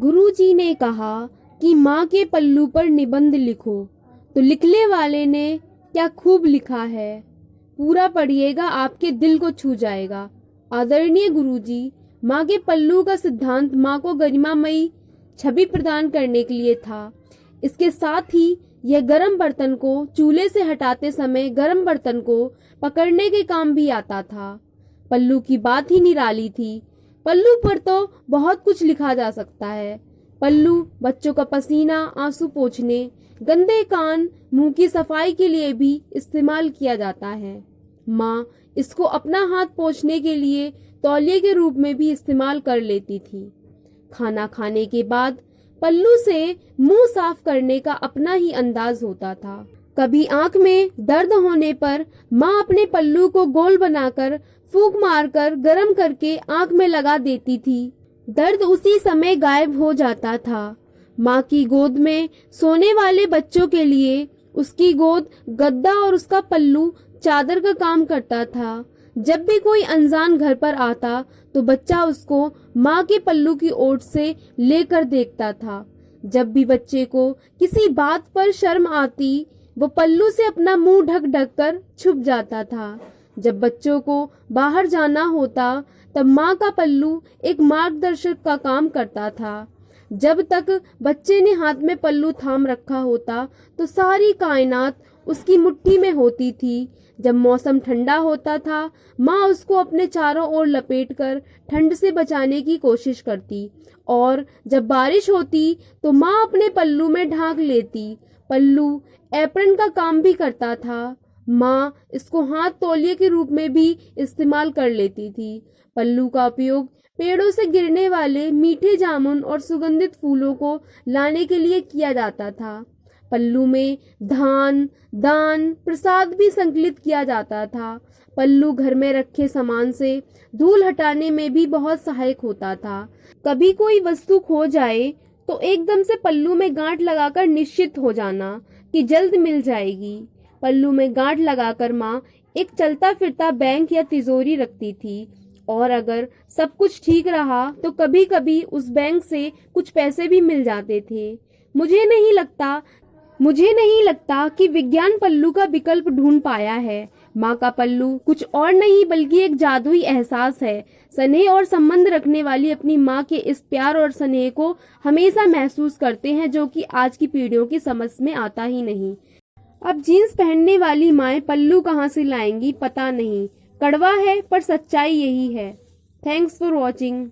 गुरुजी ने कहा कि माँ के पल्लू पर निबंध लिखो, तो लिखने वाले ने क्या खूब लिखा है। पूरा पढ़िएगा, आपके दिल को छू जाएगा। आदरणीय गुरुजी, माँ के पल्लू का सिद्धांत माँ को गरिमामयी छवि प्रदान करने के लिए था। इसके साथ ही यह गर्म बर्तन को चूल्हे से हटाते समय गर्म बर्तन को पकड़ने के काम भी आता था। पल्लू की बात ही निराली थी। पल्लू पर तो बहुत कुछ लिखा जा सकता है। पल्लू बच्चों का पसीना, आंसू पोंछने, गंदे कान, मुंह की सफाई के लिए भी इस्तेमाल किया जाता है। माँ इसको अपना हाथ पोंछने के लिए तौलिए के रूप में भी इस्तेमाल कर लेती थी। खाना खाने के बाद पल्लू से मुंह साफ करने का अपना ही अंदाज होता था। कभी आंख में दर्द होने पर माँ अपने पल्लू को गोल बनाकर फूंक मारकर गर्म करके आंख में लगा देती थी। दर्द उसी समय गायब हो जाता था। माँ की गोद में सोने वाले बच्चों के लिए उसकी गोद गद्दा और उसका पल्लू चादर का काम करता था। जब भी कोई अनजान घर पर आता तो बच्चा उसको माँ के पल्लू की ओट से लेकर देखता था। जब भी बच्चे को किसी बात पर शर्म आती, वो पल्लू से अपना मुंह ढक ढक कर छुप जाता था। जब बच्चों को बाहर जाना होता तब माँ का पल्लू एक मार्गदर्शक का काम करता था। जब तक बच्चे ने हाथ में पल्लू थाम रखा होता तो सारी कायनात उसकी मुट्ठी में होती थी। जब मौसम ठंडा होता था, माँ उसको अपने चारों ओर लपेटकर ठंड से बचाने की कोशिश करती, और जब बारिश होती तो माँ अपने पल्लू में ढांक लेती। पल्लू एप्रन का काम भी करता था। माँ इसको हाथ तौलिए के रूप में भी इस्तेमाल कर लेती थी। पल्लू का उपयोग पेड़ों से गिरने वाले मीठे जामुन और सुगंधित फूलों को लाने के लिए किया जाता था। पल्लू में धान, दान, प्रसाद भी संकलित किया जाता था। पल्लू घर में रखे सामान से धूल हटाने में भी बहुत सहायक होता था। कभी कोई वस्तु खो जाए तो एकदम से पल्लू में गांठ लगाकर निश्चित हो जाना कि जल्द मिल जाएगी। पल्लू में गांठ लगाकर माँ एक चलता फिरता बैंक या तिजोरी रखती थी, और अगर सब कुछ ठीक रहा तो कभी कभी उस बैंक से कुछ पैसे भी मिल जाते थे। मुझे नहीं लगता कि विज्ञान पल्लू का विकल्प ढूंढ पाया है। माँ का पल्लू कुछ और नहीं बल्कि एक जादुई एहसास है। स्नेह और संबंध रखने वाली अपनी माँ के इस प्यार और स्नेह को हमेशा महसूस करते हैं, जो कि आज की पीढ़ियों की समझ में आता ही नहीं। अब जीन्स पहनने वाली माएँ पल्लू कहाँ से लाएंगी पता नहीं। कड़वा है पर सच्चाई यही है। Thanks for watching.